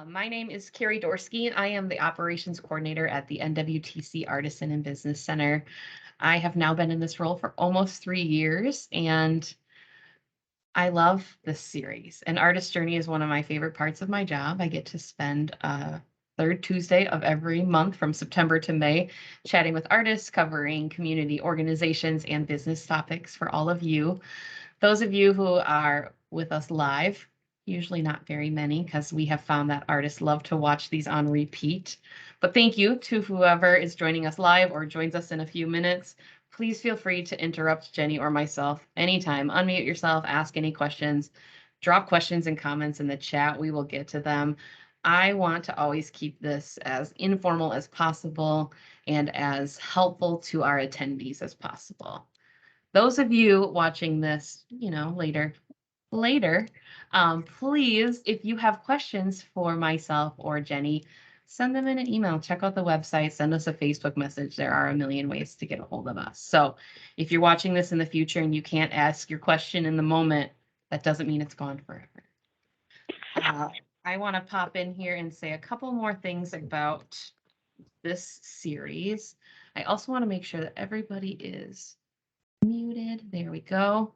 My name is Carrie Dorsky. I am the operations coordinator at the NWTC Artisan and Business Center. I have now been in this role for almost 3 years, and I love this series. An artist journey is one of my favorite parts of my job. I get to spend third Tuesday of every month from September to May chatting with artists, covering community organizations and business topics for all of you. Those of you who are with us live, usually not very many because we have found that artists love to watch these on repeat. But thank you to whoever is joining us live or joins us in a few minutes. Please feel free to interrupt Jenny or myself anytime. Unmute yourself, ask any questions, drop questions and comments in the chat. We will get to them. I want to always keep this as informal as possible and as helpful to our attendees as possible. Those of you watching this, later, please, if you have questions for myself or Jenny, send them in an email. Check out the website, send us a Facebook message. There are a million ways to get a hold of us. So if you're watching this in the future and you can't ask your question in the moment, that doesn't mean it's gone forever. I want to pop in here and say a couple more things about this series. I also want to make sure that everybody is muted. There we go.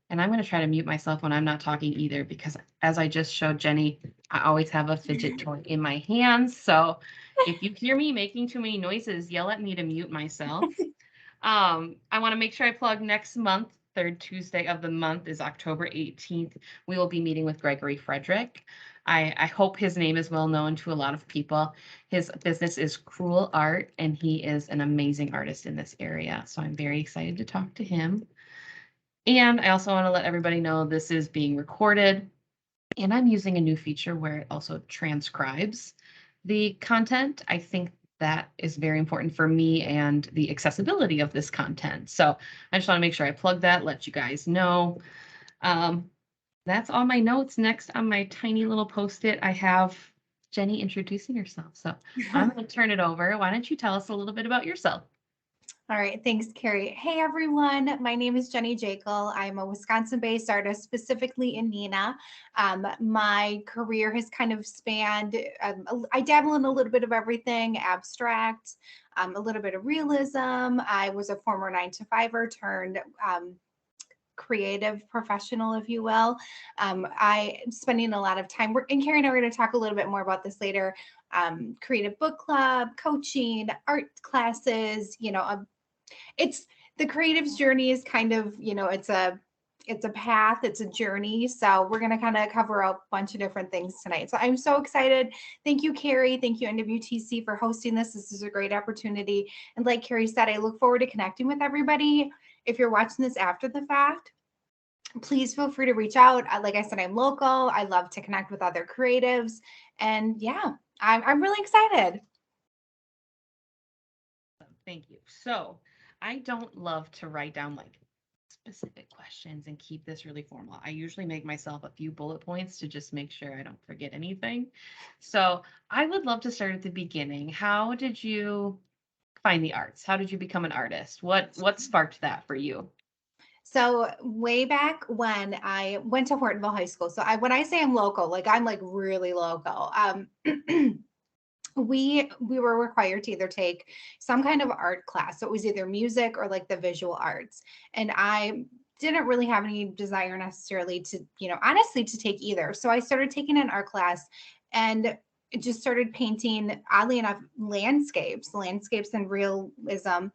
And I'm going to try to mute myself when I'm not talking either, because as I just showed Jenny, I always have a fidget toy in my hands. So if you hear me making too many noises, yell at me to mute myself. I want to make sure I plug next month. Third Tuesday of the month is October 18th. We will be meeting with Gregory Frederick. I hope his name is well known to a lot of people. His business is Cruel Art, and he is an amazing artist in this area. So I'm very excited to talk to him. And I also want to let everybody know this is being recorded, and I'm using a new feature where it also transcribes the content. I think that is very important for me and the accessibility of this content. So I just want to make sure I plug that, let you guys know. That's all my notes. Next on my tiny little Post-it, I have Jenny introducing herself. So I'm going to turn it over. Why don't you tell us a little bit about yourself? All right, thanks, Carrie. Hey, everyone. My name is Jenny Jakl. I'm a Wisconsin-based artist, specifically in Neenah. My career has kind of spanned, I dabble in a little bit of everything, abstract, a little bit of realism. I was a former 9-to-5er turned creative professional, if you will. I am spending a lot of time and Carrie and I are going to talk a little bit more about this later. Creative book club, coaching, art classes, it's the creative's journey is kind of, it's a path, it's a journey. So we're going to kind of cover a bunch of different things tonight. So I'm so excited. Thank you, Carrie. Thank you, NWTC, for hosting this. This is a great opportunity. And like Carrie said, I look forward to connecting with everybody. If you're watching this after the fact, please feel free to reach out. Like I said, I'm local. I love to connect with other creatives. And yeah, I'm really excited. Thank you. So I don't love to write down like specific questions and keep this really formal. I usually make myself a few bullet points to just make sure I don't forget anything. So I would love to start at the beginning. How did you find the arts? How did you become an artist? What sparked that for you? So way back when I went to Hortonville High School. So when I say I'm local, like I'm like really local. We were required to either take some kind of art class. So it was either music or like the visual arts. And I didn't really have any desire necessarily to, honestly to take either. So I started taking an art class and just started painting, oddly enough, landscapes and realism.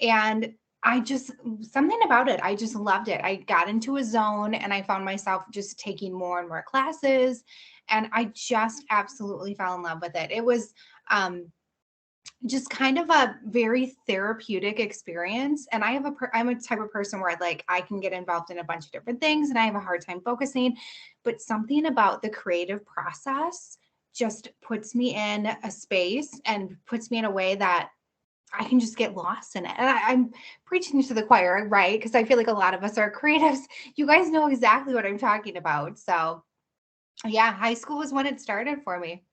And I just, something about it, I just loved it. I got into a zone and I found myself just taking more and more classes. And I just absolutely fell in love with it. It was just kind of a very therapeutic experience. And I'm a type of person where I can get involved in a bunch of different things and I have a hard time focusing. But something about the creative process just puts me in a space and puts me in a way that I can just get lost in it. And I'm preaching to the choir, right? Because I feel like a lot of us are creatives. You guys know exactly what I'm talking about. So yeah, high school was when it started for me.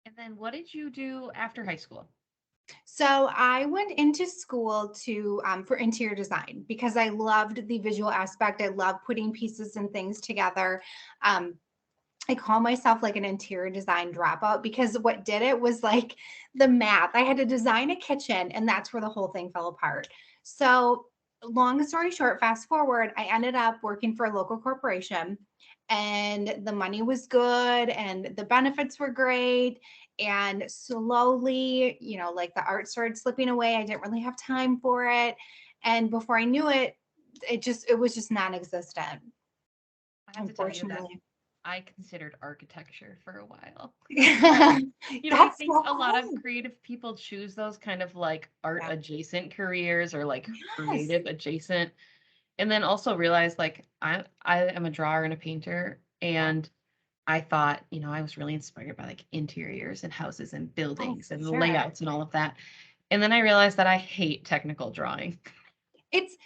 And then what did you do after high school? So I went into school to for interior design because I loved the visual aspect. I love putting pieces and things together. Um, I call myself like an interior design dropout because what did it was like the math. I had to design a kitchen and that's where the whole thing fell apart. So, long story short, fast forward, I ended up working for a local corporation and the money was good and the benefits were great. And slowly, like the art started slipping away. I didn't really have time for it. And before I knew it, it was just non-existent, I have to tell you that unfortunately. I considered architecture for a while. I That's think so a lot of cool. creative people choose those kind of like art Yeah. adjacent careers or like Yes. creative adjacent, and then also realize like I am a drawer and a painter, Yeah. and I thought, I was really inspired by like interiors and houses and Oh, buildings for and sure. layouts and all of that. And then I realized that I hate technical drawing. It's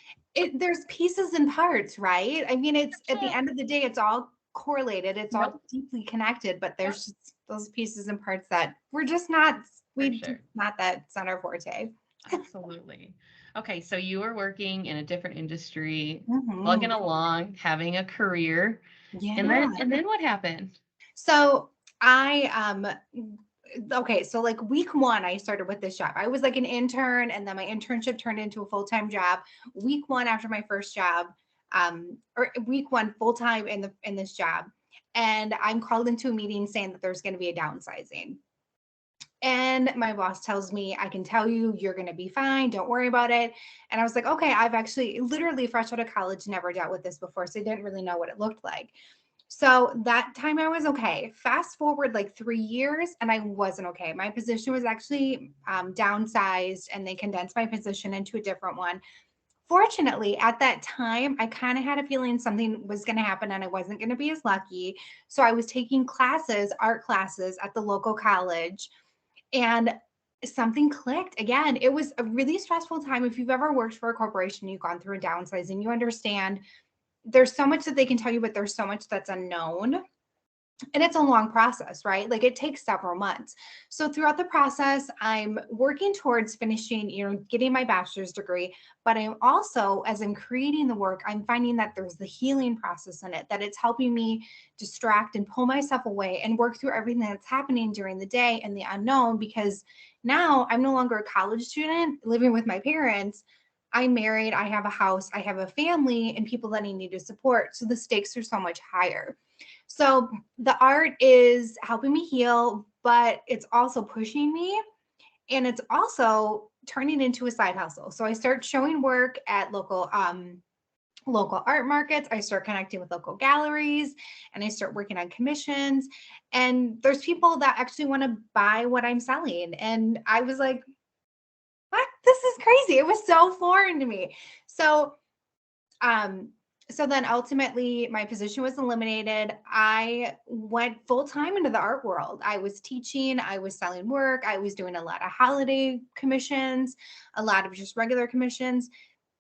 there's pieces and parts, right? I mean, it's at the Sure. end of the day, it's all correlated, it's Yep. all deeply connected, but Yep. there's just those pieces and parts that we're just not, For we just sure. not that center forte. Absolutely. Okay, so you were working in a different industry, plugging Mhm. along, having a career, and Yeah. then what happened? So I okay, so like week one, I started with this job. I was like an intern, and then my internship turned into a full-time job. Week one after my first job, or week one full time in this job, and I'm called into a meeting saying that there's going to be a downsizing. And my boss tells me, I can tell you, you're going to be fine. Don't worry about it. And I was like, okay, I've actually literally fresh out of college, never dealt with this before. So I didn't really know what it looked like. So that time I was okay. Fast forward like 3 years, and I wasn't okay. My position was actually downsized, and they condensed my position into a different one. Fortunately, at that time, I kind of had a feeling something was going to happen and I wasn't going to be as lucky. So I was taking classes, art classes at the local college, and something clicked. Again, it was a really stressful time. If you've ever worked for a corporation, you've gone through a downsizing, you understand there's so much that they can tell you, but there's so much that's unknown. And it's a long process, right? Like it takes several months. So throughout the process, I'm working towards finishing, getting my bachelor's degree, but I'm also, as I'm creating the work, I'm finding that there's the healing process in it, that it's helping me distract and pull myself away and work through everything that's happening during the day and the unknown, because now I'm no longer a college student living with my parents. I'm married, I have a house, I have a family, and people that I need to support. So the stakes are so much higher. So the art is helping me heal, but it's also pushing me, and it's also turning into a side hustle. So I start showing work at local art markets. I start connecting with local galleries, and I start working on commissions. And there's people that actually want to buy what I'm selling. And I was like, what? This is crazy. It was so foreign to me. So um, so then ultimately my position was eliminated. I went full time into the art world. I was teaching, I was selling work, I was doing a lot of holiday commissions, a lot of just regular commissions.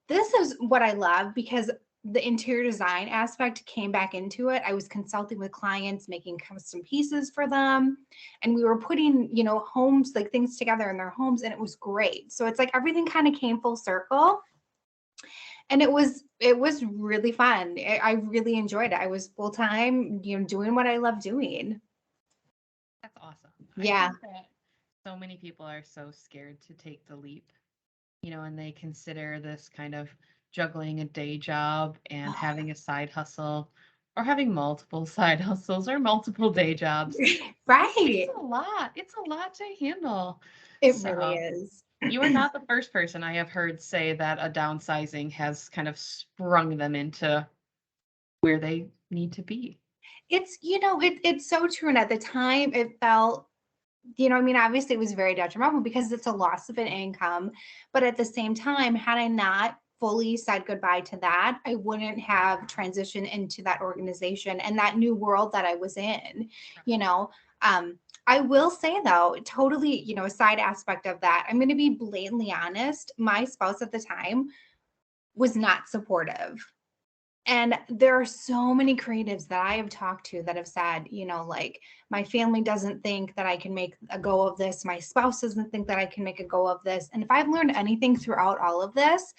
This is what I love because the interior design aspect came back into it. I was consulting with clients, making custom pieces for them, and we were putting, homes, like things together in their homes, and it was great. So it's like everything kind of came full circle, and it was really fun. I really enjoyed it. I was full time, doing what I love doing. That's awesome. I Yeah. think that so many people are so scared to take the leap, and they consider this kind of juggling a day job and having a side hustle or having multiple side hustles or multiple day jobs. It's Right. a lot. It's a lot to handle. It really So, is. you are not the first person I have heard say that a downsizing has kind of sprung them into where they need to be. It's so true. And at the time it felt, I mean, obviously it was very detrimental because it's a loss of an income. But at the same time, had I not fully said goodbye to that, I wouldn't have transitioned into that organization and that new world that I was in, you know. Um, I will say though, totally, a side aspect of that, I'm going to be blatantly honest. My spouse at the time was not supportive. And there are so many creatives that I have talked to that have said, like, my family doesn't think that I can make a go of this. My spouse doesn't think that I can make a go of this. And if I've learned anything throughout all of this,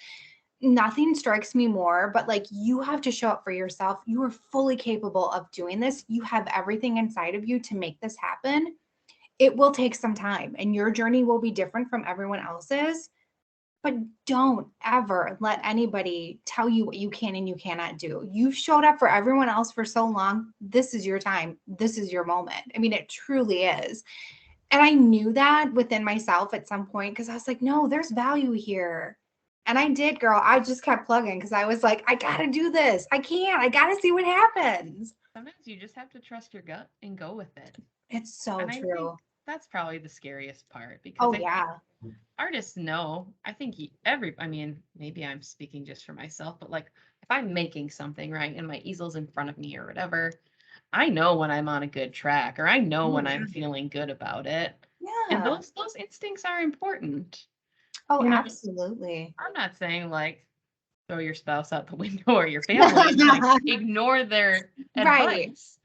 nothing strikes me more, but like you have to show up for yourself. You are fully capable of doing this. You have everything inside of you to make this happen. It will take some time and your journey will be different from everyone else's, but don't ever let anybody tell you what you can and you cannot do. You've showed up for everyone else for so long. This is your time. This is your moment. I mean, it truly is. And I knew that within myself at some point because I was like, no, there's value here. And I did, girl. I just kept plugging because I was like, I got to do this. I can't. I got to see what happens. Sometimes you just have to trust your gut and go with it. It's so And I think true. that's probably the scariest part because Oh, I think yeah. artists know, I think I mean, maybe I'm speaking just for myself, but like if I'm making something, right, and my easel's in front of me or whatever, I know when I'm on a good track or I know Oh, when I'm yeah. feeling good about it. And Yeah. those instincts are important. Oh, You know, absolutely. I'm not saying like throw your spouse out the window or your family and like ignore their Right. advice.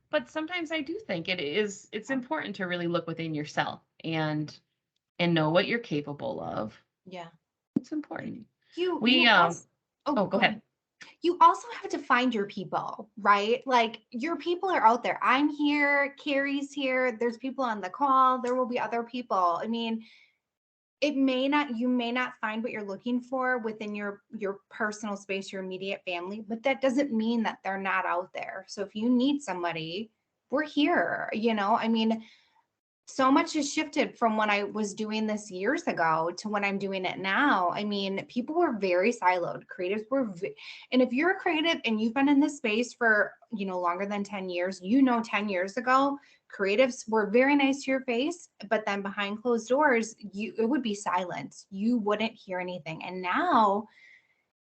But sometimes I do think it's important to really look within yourself and know what you're capable of. Yeah. It's important. You We also, oh, oh, go go ahead. ahead. You also have to find your people, right? Like your people are out there. I'm here, Carrie's here, there's people on the call, there will be other people. I mean, you may not find what you're looking for within your personal space, your immediate family, but that doesn't mean that they're not out there. So if you need somebody, we're here, I mean, so much has shifted from when I was doing this years ago to when I'm doing it now. I mean, people were very siloed. And if you're a creative and you've been in this space for, longer than 10 years, 10 years ago, creatives were very nice to your face, but then behind closed doors, it would be silence. You wouldn't hear anything. And now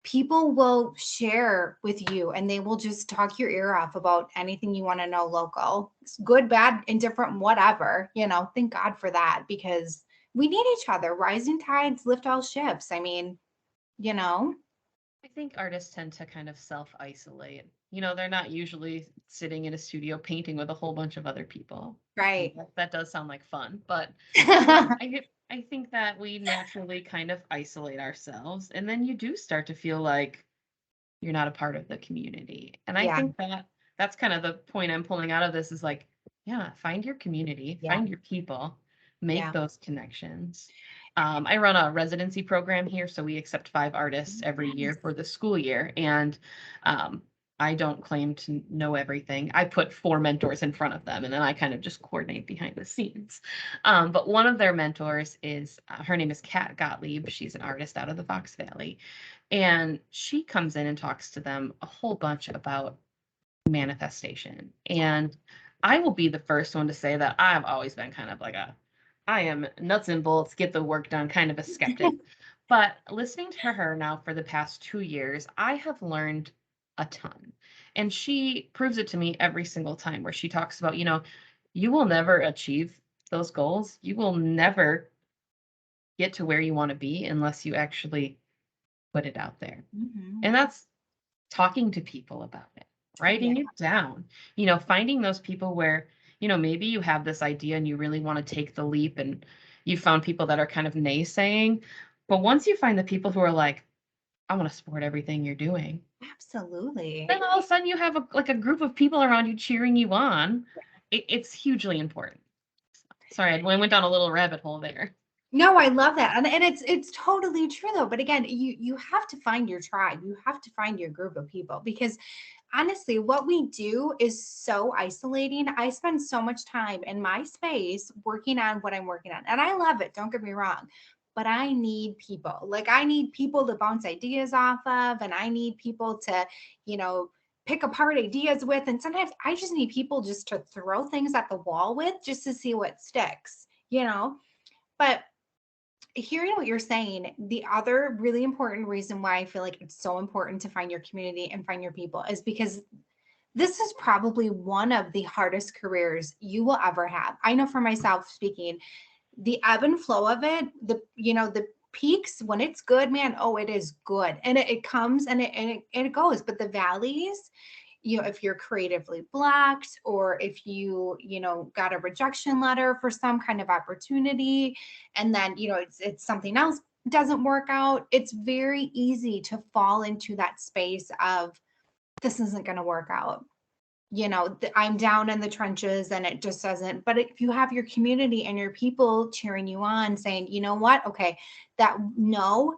people will share with you and they will just talk your ear off about anything you want to know local. It's good, bad, indifferent, whatever. Thank God for that because we need each other. Rising tides lift all ships. I mean, you know, I think artists tend to kind of self-isolate. They're not usually sitting in a studio painting with a whole bunch of other people. right. That does sound like fun, but I think that we naturally kind of isolate ourselves, and then you do start to feel like you're not a part of the community. And I Yeah. think that that's kind of the point I'm pulling out of this is like, yeah, find your community, Yeah. find your people, make Yeah. those connections. I run a residency program here, so we accept 5 artists every year for the school year. And um, I don't claim to know everything. I put 4 mentors in front of them, and then I kind of just coordinate behind the scenes. But one of their mentors is her name is Kat Gottlieb. She's an artist out of the Fox Valley. And she comes in and talks to them a whole bunch about manifestation. And I will be the first one to say that I've always been kind of like I am nuts and bolts, get the work done, kind of a skeptic. But listening to her now for the past 2 years, I have learned a ton. And she proves it to me every single time where she talks about, you will never achieve those goals. You will never get to where you want to be unless you actually put it out there. Mhm. And that's talking to people about it, Oh, yeah. writing it down, finding those people where, maybe you have this idea and you really want to take the leap and you found people that are kind of naysaying. But once you find the people who are like, I want to support everything you're doing, Absolutely. then all of a sudden you have a group of people around you cheering you on. It's hugely important. Sorry, I went down a little rabbit hole there. No, I love that. And it's totally true though. But again, you have to find your tribe. You have to find your group of people because honestly, what we do is so isolating. I spend so much time in my space working on what I'm working on. And I love it, don't get me wrong. But I need people. Like I need people to bounce ideas off of and I need people to, you know, pick apart ideas with and sometimes I just need people just to throw things at the wall with just to see what sticks. But hearing what you're saying, the other really important reason why I feel like it's so important to find your community and find your people is because this is probably one of the hardest careers you will ever have. I know for myself speaking, the ebb and flow of it, the peaks when it's good, man, oh, it is good. And it comes and it goes, but the valleys, if you're creatively blocked or if you got a rejection letter for some kind of opportunity and then it's something else doesn't work out, it's very easy to fall into that space of this isn't going to work out. I'm down in the trenches and it just doesn't. But if you have your community and your people cheering you on, saying, you know what? Okay, that no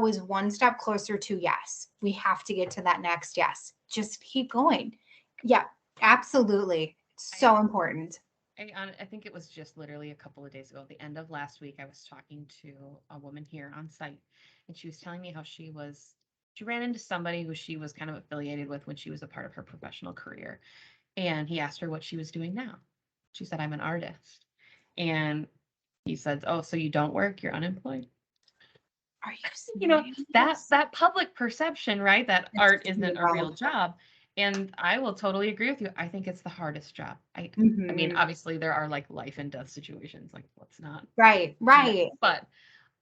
is one step closer to yes. We have to get to that next yes. Just keep going. Yeah, absolutely. I, So important. I think it was just literally a couple of days ago, the end of last week, I was talking to a woman here on site, and she was telling me how she ran into somebody who she was kind of affiliated with when she was a part of her professional career. And he asked her what she was doing now. She said, I'm an artist. And he said, oh, so you don't work? You're unemployed? Are you You know, serious? that public perception, right? That It's art isn't a real wild. job. And I will totally agree with you. I think it's the hardest job. I mean, Mhm. obviously there are like life and death situations, like let's not, Right, right. but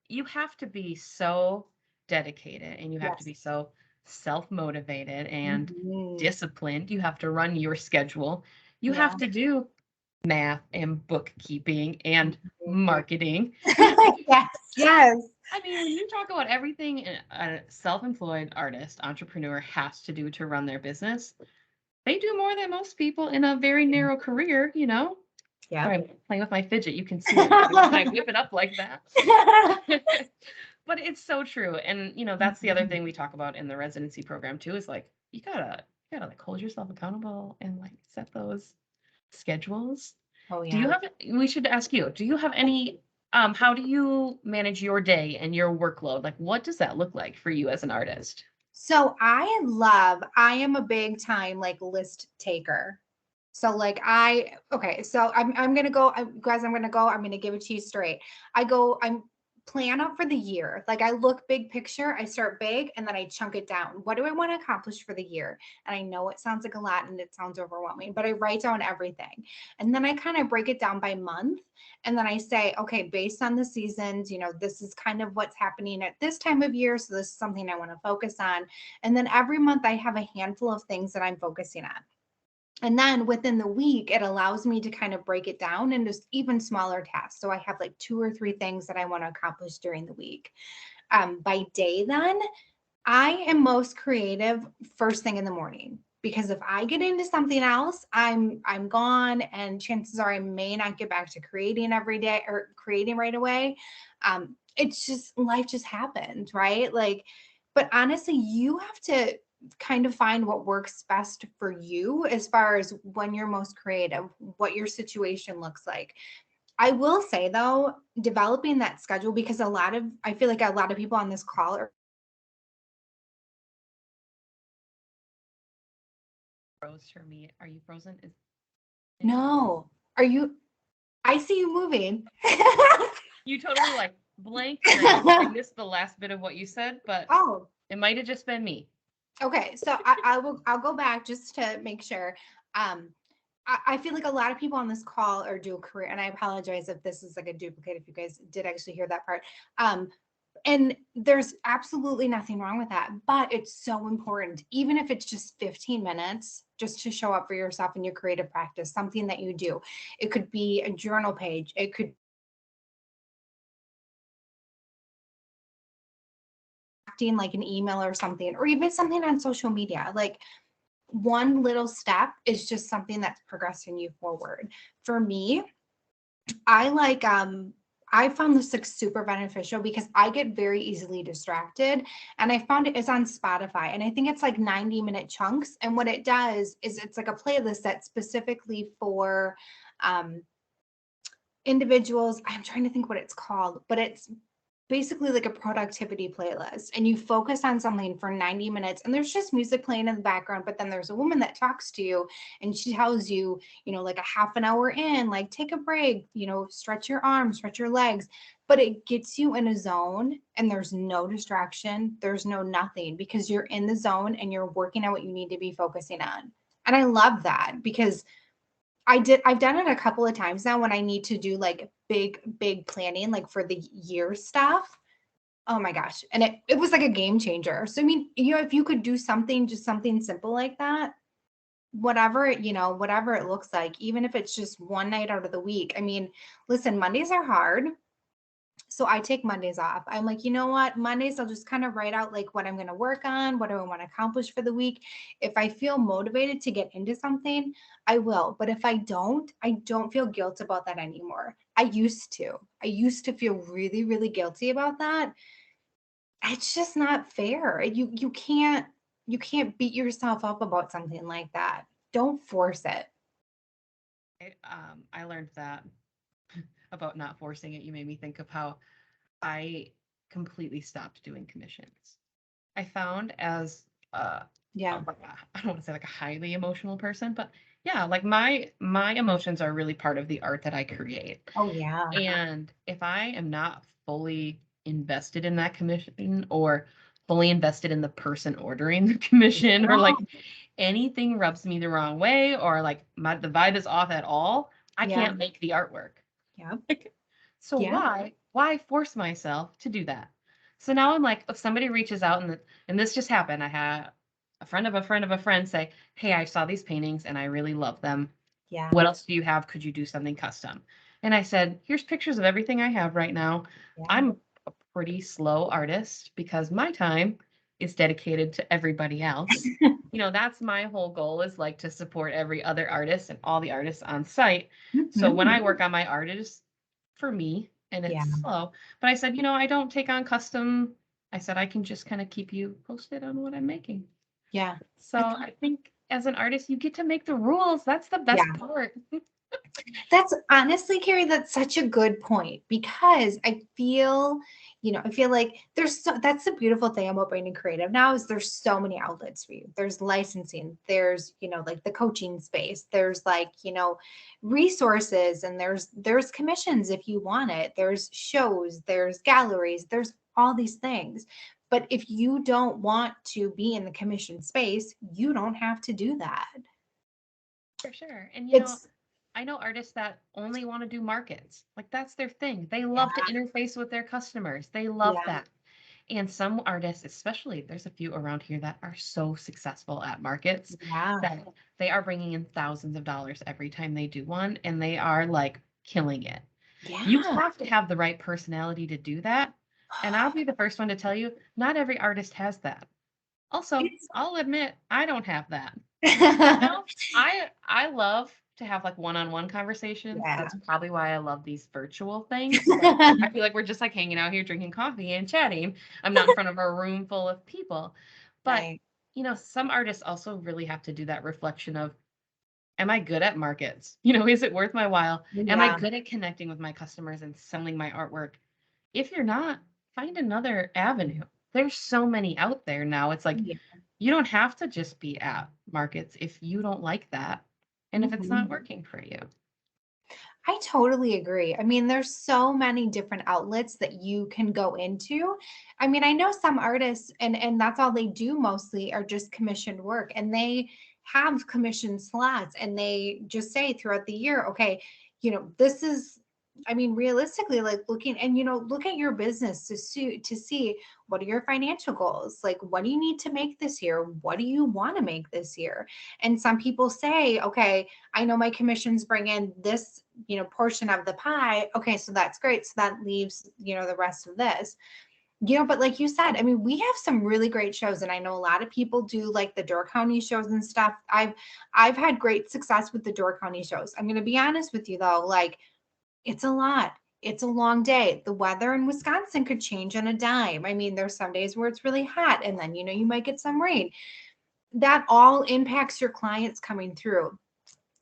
you have to be so dedicated and you have to Yes. be so self-motivated and Mhm. disciplined. You have to run your schedule. You Yeah. have to do math and bookkeeping and Mhm. marketing. Yes, yes. I mean, when you talk about everything a self-employed artist, entrepreneur has to do to run their business, they do more than most people in a very narrow career, you know? Yep. Sorry, I'm playing with my fidget. You can see it when I whip it up like that. But it's so true. And that's the other thing we talk about in the residency program too, is like you gotta like hold yourself accountable and like set those schedules. Oh Do you yeah. have We should ask you, do you have any how do you manage your day and your workload? Like what does that look like for you as an artist? So I am a big time like list taker. So like okay, so I'm gonna go, guys. I'm gonna go. I'm gonna give it to you straight. I'm plan out for the year. Like I look big picture. I start big and then I chunk it down. What do I want to accomplish for the year? And I know it sounds like a lot and it sounds overwhelming, but I write down everything, and then I kind of break it down by month. And then I say, okay, based on the seasons, this is kind of what's happening at this time of year. So this is something I want to focus on. And then every month I have a handful of things that I'm focusing on. And then within the week, it allows me to kind of break it down into even smaller tasks. So I have like 2 or 3 things that I want to accomplish during the week. By day, then I am most creative first thing in the morning, because if I get into something else, I'm gone, and chances are I may not get back to creating every day or creating right away. It's just life just happens, right? Like, but honestly, you have to kind of find what works best for you as far as when you're most creative, what your situation looks like. I will say though, developing that schedule, because I feel like a lot of people on this call are. Froze for me. Are you frozen? Is No. Are you? I see you moving. you totally like blanked and I missed the last bit of what you said, but Oh, it might have just been me. okay. So I'll go back just to make sure. Um, I feel like a lot of people on this call are dual career, and I apologize if this is like a duplicate, if you guys did actually hear that part. Um, and there's absolutely nothing wrong with that, but it's so important, even if it's just 15 minutes, just to show up for yourself in your creative practice, something that you do. It could be a journal page, it could be like an email or something, or even something on social media. Like one little step is just something that's progressing you forward. For me, I like I found this like super beneficial because I get very easily distracted, and I found it's on Spotify, and I think it's like 90-minute chunks, and what it does is it's like a playlist that's specifically for um individuals. I'm trying to think what it's called, but it's basically like a productivity playlist, and you focus on something for 90 minutes, and there's just music playing in the background, but then there's a woman that talks to you, and she tells you, like a half an hour in, like take a break, stretch your arms, stretch your legs, but it gets you in a zone, and there's no distraction, there's no nothing, because you're in the zone and you're working on what you need to be focusing on. And I love that because I've done it a couple of times now when I need to do like big planning, like for the year stuff. Oh my gosh. And it was like a game changer. So I mean, if you could do something, just something simple like that, whatever it looks like, even if it's just one night out of the week. I mean, listen, Mondays are hard. So I take Mondays off. I'm like, you know what? Mondays, I'll just kind of write out like what I'm going to work on, what do I want to accomplish for the week. If I feel motivated to get into something, I will. But if I don't feel guilt about that anymore. I used to. I used to feel really, really guilty about that. It's just not fair. You can't beat yourself up about something like that. Don't force it. I learned that about not forcing it. You made me think of how I completely stopped doing commissions. I found as Yeah. I don't want to say like a highly emotional person, but yeah, like my emotions are really part of the art that I create. Oh yeah. And if I am not fully invested in that commission or fully invested in the person ordering the commission or like anything rubs me the wrong way or like the vibe is off at all, I Yeah. can't make the artwork. Yeah. Like, so Yeah. why force myself to do that? So now I'm like, if somebody reaches out and this just happened, I had a friend of a friend of a friend say, "Hey, I saw these paintings and I really love them. Yeah. What else do you have? Could you do something custom?" And I said, "Here's pictures of everything I have right now. Yeah. I'm a pretty slow artist because my time is dedicated to everybody else. That's my whole goal is like to support every other artist and all the artists on site. So when Mhm. I work on my art, it is for me and Yeah. it's slow. But I said, I don't take on custom. I said, I can just kind of keep you posted on what I'm making. Yeah. So I I think as an artist, you get to make the rules. That's the best Yeah. part. That's honestly, Carrie, that's such a good point because I feel like that's the beautiful thing about being creative now is there's so many outlets for you. There's licensing, there's, like the coaching space, there's like, resources and there's commissions if you want it. There's shows, there's galleries, there's all these things. But if you don't want to be in the commission space, you don't have to do that. For sure. And It's I know artists that only want to do markets. Like that's their thing. They yeah, love to interface with their customers. They love yeah, that. And some artists, especially there's a few around here that are so successful at markets yeah. that they are bringing in thousands of dollars every time they do one and they are like killing it. You Yeah. have to have the right personality to do that. And I'll be the first one to tell you, not every artist has that. Also, It's I'll admit I don't have that. I love to have like one-on-one conversations. yeah. That's probably why I love these virtual things. Like I feel like we're just like hanging out here drinking coffee and chatting. I'm not in front of a room full of people. But Right. some artists also really have to do that reflection of, am I good at markets? Is it worth my while? Am I Yeah. good at connecting with my customers and selling my artwork? If you're not, find another avenue. There's so many out there now. It's like Yeah. you don't have to just be at markets if you don't like that and if it's not Mhm. working for you. I totally agree. I mean, there's so many different outlets that you can go into. I mean, I know some artists and that's all they do mostly are just commissioned work and they have commission slots and they just say throughout the year, okay, this is I mean, realistically, like looking and look at your business to see what are your financial goals? Like, what do you need to make this year? What do you want to make this year? And some people say, okay, I know my commissions bring in this, portion of the pie. Okay, so that's great. So that leaves, the rest of this. But like you said, I mean, we have some really great shows, and I know a lot of people do like the Door County shows and stuff. I've had great success with the Door County shows. I'm gonna be honest with you though, like it's a lot. It's a long day. The weather in Wisconsin could change on a dime. I mean, there's some days where it's really hot, and then you might get some rain. That all impacts your clients coming through.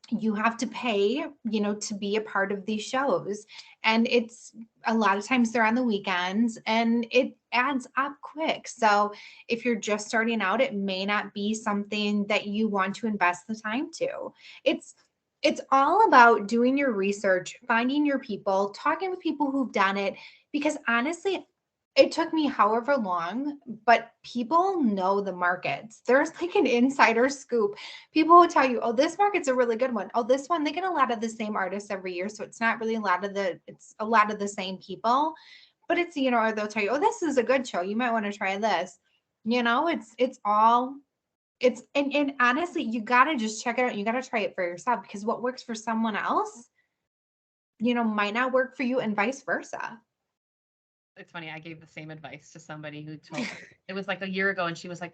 You have to pay, to be a part of these shows. And it's a lot of times they're on the weekends and it adds up quick. So if you're just starting out, it may not be something that you want to invest the time to. It's it's all about doing your research, finding your people, talking with people who've done it because honestly, it took me however long, but people know the markets. There's like an insider scoop. People will tell you, oh, this market's a really good one. Oh, this one, they get a lot of the same artists every year. So it's not really it's a lot of the same people, but it's, or they'll tell you, oh, this is a good show. You might want to try this. It's all and honestly, you gotta just check it out. You gotta try it for yourself because what works for someone else, might not work for you and vice versa. it's funny. I gave the same advice to somebody who told it was like a year ago, and she was like,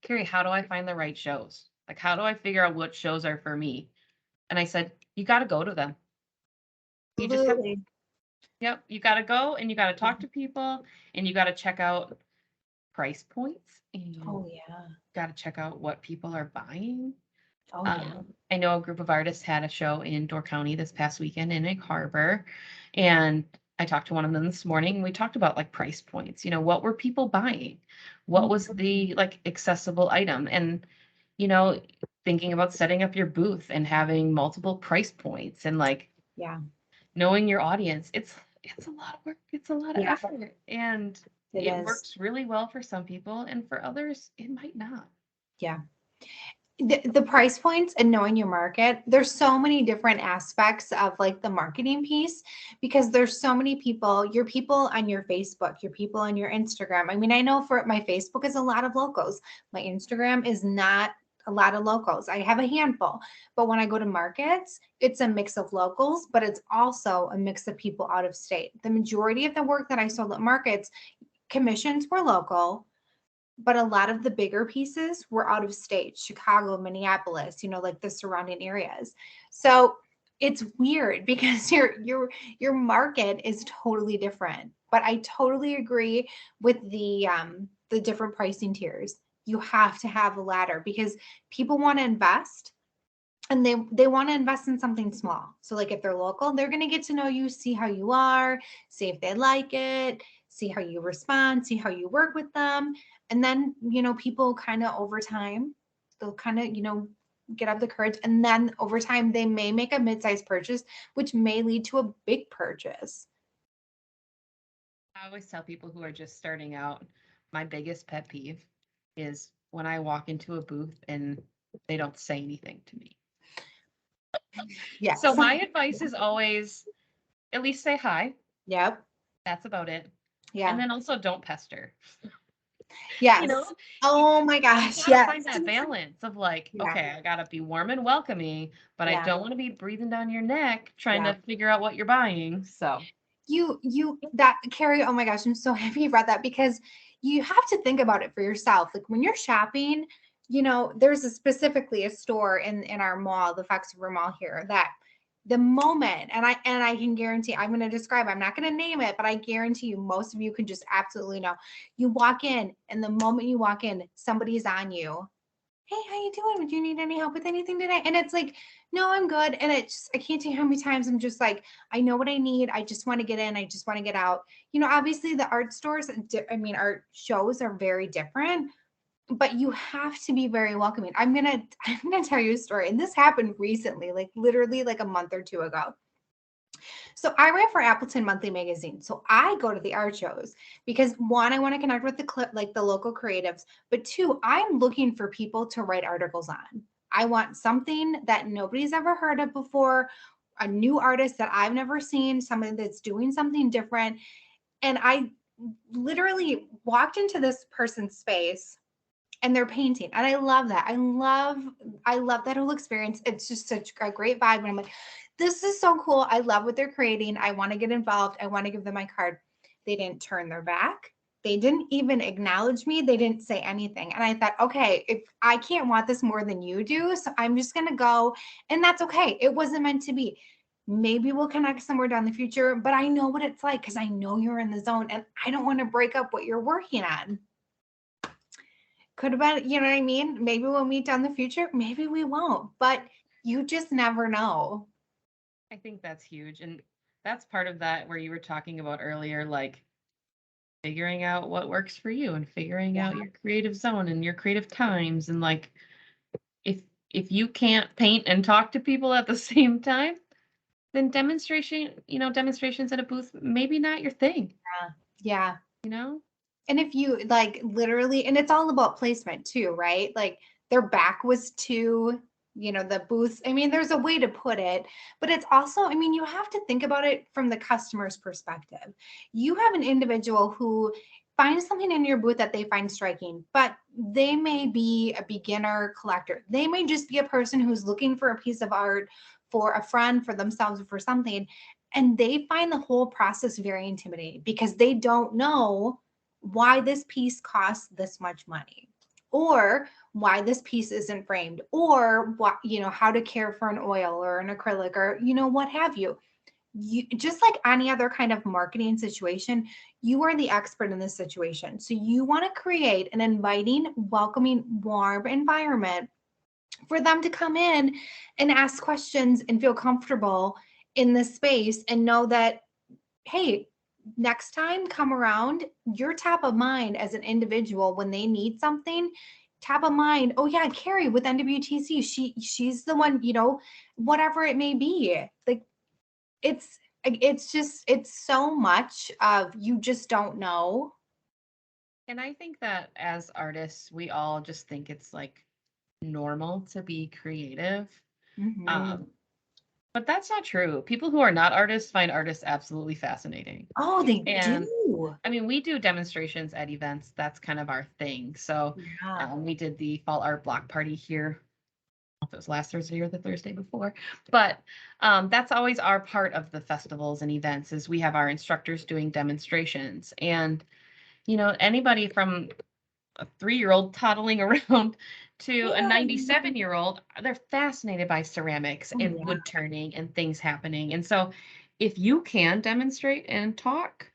"Carrie, how do I find the right shows? Like, how do I figure out what shows are for me?" And I said, "You got to go to them. You just have, Absolutely. yep, you got to go and you got to talk to people and you got to check out price points and Oh yeah. got to check out what people are buying." Oh yeah. I know a group of artists had a show in Door County this past weekend in Egg Harbor, and I talked to one of them this morning. And we talked about like price points. What were people buying? What was the like accessible item? And you know, thinking about setting up your booth and having multiple price points and like Yeah. knowing your audience. It's a lot of work. It's a lot of Yeah. effort, and It it is. works really well for some people, and for others, it might not. Yeah. The price points and knowing your market, there's so many different aspects of like the marketing piece because there's so many people, your people on your Facebook, your people on your Instagram. I mean, I know for my Facebook is a lot of locals. My Instagram is not a lot of locals. I have a handful, but when I go to markets, it's a mix of locals, but it's also a mix of people out of state. The majority of the work that I sold at markets, commissions were local, but a lot of the bigger pieces were out of state, Chicago, Minneapolis, like the surrounding areas. So it's weird because your market is totally different. But I totally agree with the different pricing tiers. You have to have a ladder because people want to invest and they want to invest in something small. So like if they're local, they're going to get to know you, see how you are, see if they like it, see how you respond, see how you work with them. And then, people kind of over time, they'll kind of, get up the courage. And then over time, they may make a mid-sized purchase, which may lead to a big purchase. I always tell people who are just starting out, my biggest pet peeve is when I walk into a booth and they don't say anything to me. Yes. So my advice is always at least say hi. Yep. That's about it. And Yeah. then also don't pester. You Yes. know, you, Oh my you gosh. gotta find Yes. that balance of like, Yeah. okay, I gotta be warm and welcoming, but I Yeah. don't want to be breathing down your neck trying Yeah. to figure out what you're buying. So That Carrie, oh my gosh, I'm so happy you brought that because you have to think about it for yourself. Like when you're shopping, there's specifically a store in our mall, the Fox River Mall here, that the moment, and I can guarantee, I'm going to describe, I'm not going to name it, but I guarantee you, most of you can just absolutely know. You walk in, and the moment you walk in, somebody's on you. Hey, how you doing? Do you need any help with anything today? And it's like, no, I'm good. And I can't tell you how many times I'm just like, I know what I need. I just want to get in. I just want to get out. Obviously the art stores, art shows are very different, but you have to be very welcoming. I'm gonna tell you a story. And this happened recently, like literally like a month or two ago. So I write for Appleton Monthly Magazine. So I go to the art shows because one, I want to connect with the local creatives, but two, I'm looking for people to write articles on. I want something that nobody's ever heard of before, a new artist that I've never seen, somebody that's doing something different. And I literally walked into this person's space and they're painting. And I love that. I love that whole experience. It's just such a great vibe. And I'm like, this is so cool. I love what they're creating. I want to get involved. I want to give them my card. They didn't turn their back. They didn't even acknowledge me. They didn't say anything. And I thought, okay, if I can't want this more than you do, so I'm just going to go. And that's okay. It wasn't meant to be. Maybe we'll connect somewhere down the future, but I know what it's like because I know you're in the zone and I don't want to break up what you're working on. Could have been, you know what I mean? Maybe we'll meet down the future. Maybe we won't, but you just never know. I think that's huge. And that's part of that where you were talking about earlier, like figuring out what works for you and figuring Yeah. out your creative zone and your creative times. And like if you can't paint and talk to people at the same time, then demonstrations at a booth, maybe not your thing, Yeah. you know? And if you like literally, and it's all about placement too, right? Like their back was to, the booths. I mean, there's a way to put it, but it's also, I mean, you have to think about it from the customer's perspective. You have an individual who finds something in your booth that they find striking, but they may be a beginner collector. They may just be a person who's looking for a piece of art for a friend, for themselves, or for something. And they find the whole process very intimidating because they don't know why this piece costs this much money, or why this piece isn't framed, or what, how to care for an oil or an acrylic, or, what have you. You just like any other kind of marketing situation, you are the expert in this situation. So you want to create an inviting, welcoming, warm environment for them to come in and ask questions and feel comfortable in this space and know that, hey, next time come around, you're top of mind as an individual when they need something. Top of mind. Oh yeah, Carrie with NWTC. She's the one, whatever it may be. Like it's so much of you just don't know. And I think that as artists, we all just think it's like normal to be creative. Mhm. Um, but that's not true. People who are not artists find artists absolutely fascinating. Oh, they And do. I mean, we do demonstrations at events. That's kind of our thing. So Yeah. we did the fall art block party here. I don't know if it was last Thursday or the Thursday before, but that's always our part of the festivals and events is we have our instructors doing demonstrations. And anybody from a 3-year-old toddling around to a Yeah. 97-year-old, they're fascinated by ceramics Oh, and yeah. wood turning and things happening. And so if you can demonstrate and talk,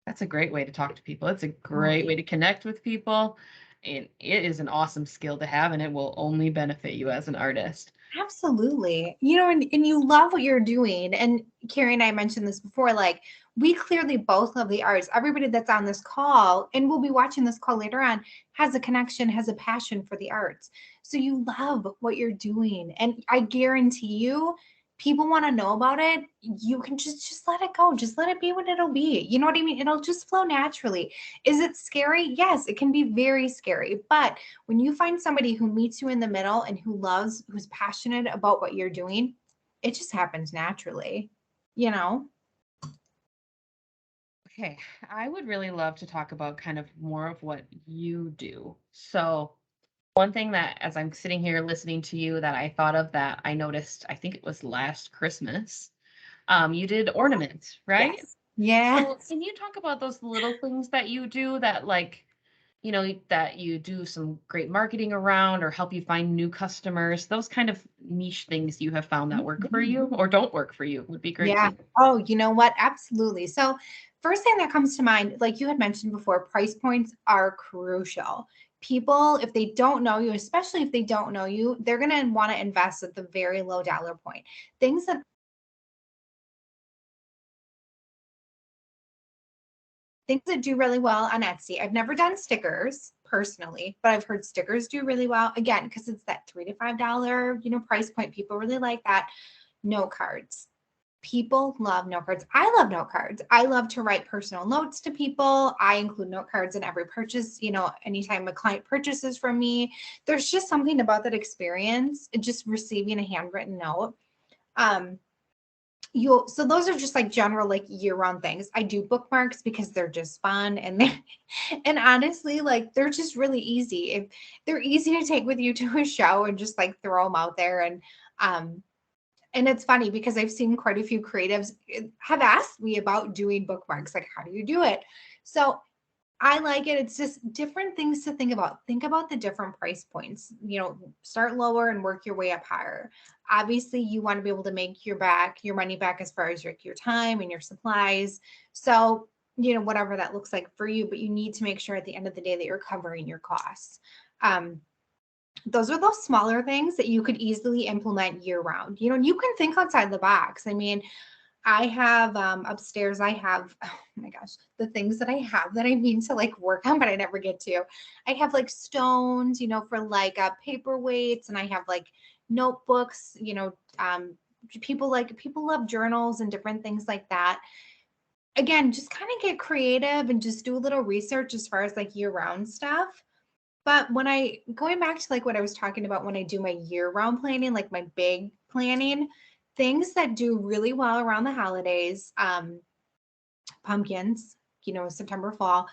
that's a great way to talk to people. It's a Oh, great way to connect with people. And it is an awesome skill to have, and it will only benefit you as an artist. absolutely. And you love what you're doing. And Carrie and I mentioned this before, like we clearly both love the arts. Everybody that's on this call and we'll be watching this call later on has a connection, has a passion for the arts. So you love what you're doing. And I guarantee you, people want to know about it. You can just let it go. Just let it be what it'll be. You know what I mean? It'll just flow naturally. Is it scary? Yes, it can be very scary. But when you find somebody who meets you in the middle and who loves, who's passionate about what you're doing, it just happens naturally, you know? Okay, I would really love to talk about kind of more of what you do. So, one thing that as I'm sitting here listening to you that I thought of that I noticed, I think it was last Christmas, you did ornaments, right? Yes. Yeah. So, can you talk about those little things that you do that like, that you do some great marketing around or help you find new customers? Those kind of niche things you have found that work for you or don't work for you would be great Yeah. too. Oh, you know what? Absolutely. So, first thing that comes to mind, like you had mentioned before, price points are crucial. People, if they don't know you, especially if they don't know you, they're going to want to invest at the very low dollar point. Things that things that do really well on Etsy. I've never done stickers personally, but I've heard stickers do really well. Again, because it's that $3 to $5, price point. People really like that. Note cards. People love note cards. I love note cards. I love to write personal notes to people. I include note cards in every purchase. Anytime a client purchases from me, there's just something about that experience, just receiving a handwritten note. Um, so those are just like general like year-round things. I do bookmarks because they're just fun and they and honestly like they're just really easy. If they're easy to take with you to a show and just like throw them out there. And it's funny because I've seen quite a few creatives have asked me about doing bookmarks, like how do you do it? So I like it. It's just different things to think about. Think about the different price points. Start lower and work your way up higher. Obviously, you want to be able to make your money back as far as your time and your supplies. So, whatever that looks like for you, but you need to make sure at the end of the day that you're covering your costs. Those are those smaller things that you could easily implement year round. You can think outside the box. I mean, I have upstairs, I have, oh my gosh, the things that I have that I mean to like work on, but I never get to. I have like stones, for like paperweights, and I have like notebooks, people love journals and different things like that. Again, just kind of get creative and just do a little research as far as like year round stuff. But going back to like what I was talking about when I do my year round planning, like my big planning, things that do really well around the holidays, pumpkins, September, fall.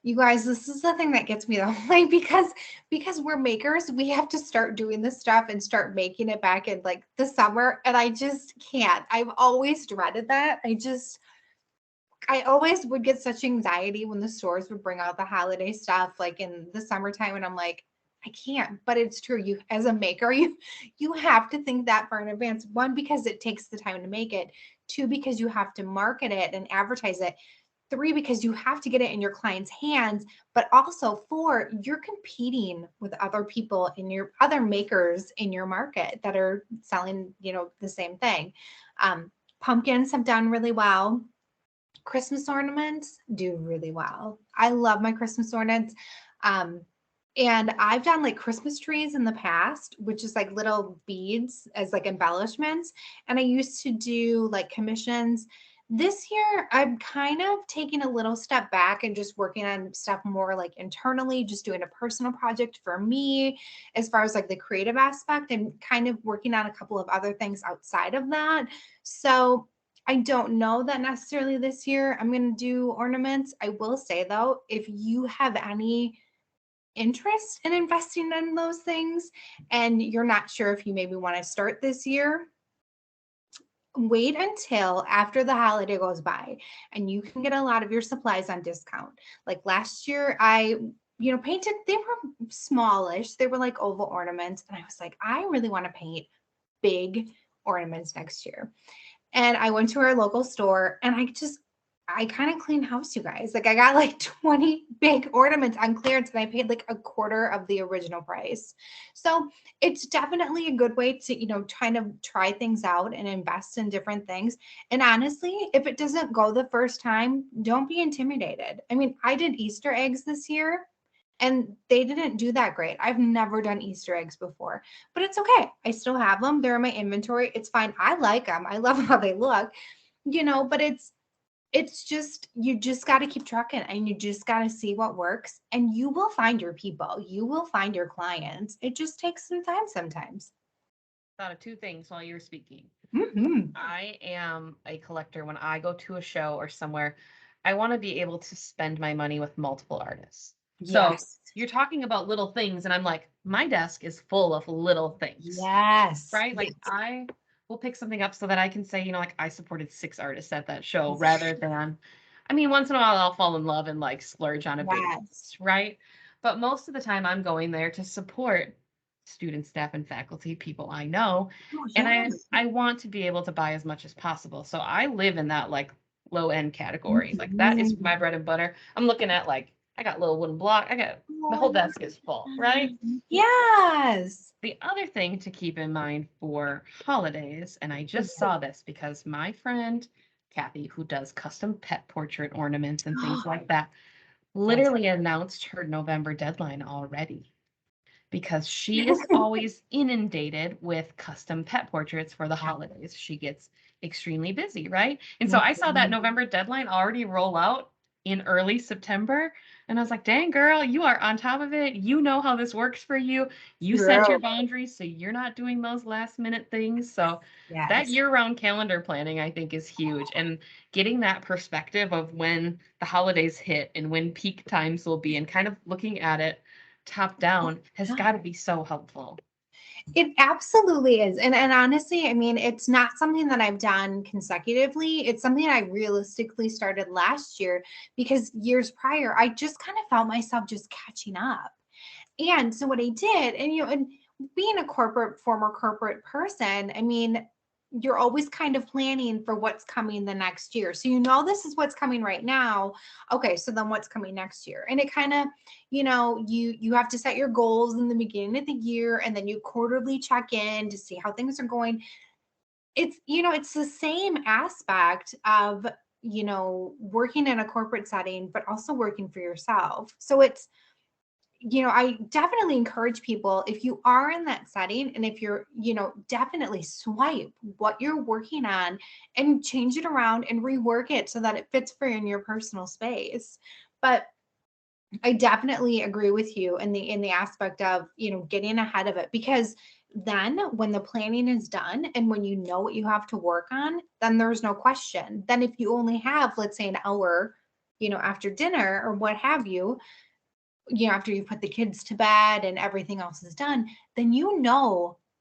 You guys, this is the thing that gets me though. Like because we're makers, we have to start doing this stuff and start making it back in like the summer. And I just can't. I've always dreaded that. I always would get such anxiety when the stores would bring out the holiday stuff like in the summertime. And I'm like, I can't. But it's true. You as a maker, you have to think that far in advance. One, because it takes the time to make it. Two, because you have to market it and advertise it. Three, because you have to get it in your client's hands, but also four, you're competing with other people in your other makers in your market that are selling, the same thing. Pumpkins have done really well. Christmas ornaments do really well. I love my Christmas ornaments. Um, and I've done like Christmas trees in the past, which is like little beads as like embellishments. And I used to do like commissions. This year, I'm kind of taking a little step back and just working on stuff more like internally, just doing a personal project for me as far as like the creative aspect and kind of working on a couple of other things outside of that. So I don't know that necessarily this year I'm going to do ornaments. I will say though, if you have any interest in investing in those things and you're not sure if you maybe want to start this year, wait until after the holiday goes by and you can get a lot of your supplies on discount. Like last year, I painted, they were smallish. They were like oval ornaments. And I was like, I really want to paint big ornaments next year. And I went to our local store and I kind of cleaned house, you guys. Like I got like 20 big ornaments on clearance and I paid like a quarter of the original price. So it's definitely a good way to, kind of try things out and invest in different things. And honestly, if it doesn't go the first time, don't be intimidated. I mean, I did Easter eggs this year and they didn't do that great. I've never done Easter eggs before, but it's okay. I still have them. They're in my inventory. It's fine. I like them. I love how they look, but it's just, you just got to keep trucking and you just got to see what works and you will find your people. You will find your clients. It just takes some time sometimes. Thought of two things while you were speaking. Mm-hmm. I am a collector. When I go to a show or somewhere, I want to be able to spend my money with multiple artists. So Yes. you're talking about little things, and I'm like, my desk is full of little things, Yes. right? Like Yes. I will pick something up so that I can say, like I supported 6 artists at that show rather than, I mean, once in a while I'll fall in love and like splurge on a big Yes. piece, right? But most of the time I'm going there to support students, staff, and faculty, people I know. Oh, And yeah. I want to be able to buy as much as possible. So I live in that like low end category. Like that is Mhm. my bread and butter. I'm looking at like I got little wooden block. I got the whole desk is full, right? Yes. The other thing to keep in mind for holidays, and I just saw this because my friend Kathy, who does custom pet portrait ornaments and things like that, That's literally announced her November deadline already because she is always inundated with custom pet portraits for the holidays. She gets extremely busy, right? And so I saw that November deadline already roll out in early September. And I was like, dang, girl, you are on top of it. You know how this works for you. You set your true. boundaries, so you're not doing those last minute things. So that Yes. year round calendar planning, I think, is huge. And getting that perspective of when the holidays hit and when peak times will be, and kind of looking at it top down has got to be so helpful. It absolutely is. And honestly, I mean, it's not something that I've done consecutively. It's something I realistically started last year because years prior, I just kind of felt myself just catching up. And so what I did, and being a former corporate person, I mean, you're always kind of planning for what's coming the next year. So this is what's coming right now. Okay, so then what's coming next year? And it kind of, you have to set your goals in the beginning of the year and then you quarterly check in to see how things are going. It's the same aspect of, working in a corporate setting, but also working for yourself. So I definitely encourage people if you are in that setting and if you're, definitely swipe what you're working on and change it around and rework it so that it fits for you in your personal space. But I definitely agree with you in the aspect of, getting ahead of it because then when the planning is done and when you know what you have to work on, then there's no question. Then if you only have, let's say, an hour after dinner or what have you, after you put the kids to bed and everything else is done, then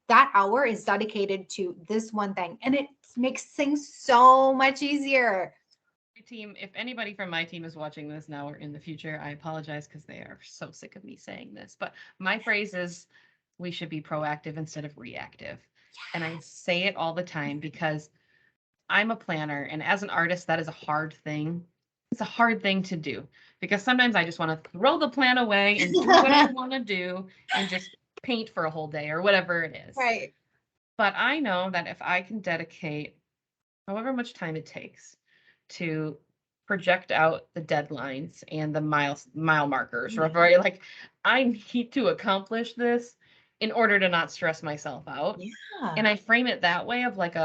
that hour is dedicated to this one thing. And it makes things so much easier. My team, if anybody from my team is watching this now or in the future, I apologize because they are so sick of me saying this. But my phrase is we should be proactive instead of reactive. And I say it all the time because I'm a planner. And as an artist, that is a hard thing. It's a hard thing to do because sometimes I just want to throw the plan away and do what I want to do and just paint for a whole day or whatever it is. Right. But I know that if I can dedicate however much time it takes to project out the deadlines and the mile markers, right? Like I need to accomplish this in order to not stress myself out. Yeah. And I frame it that way of like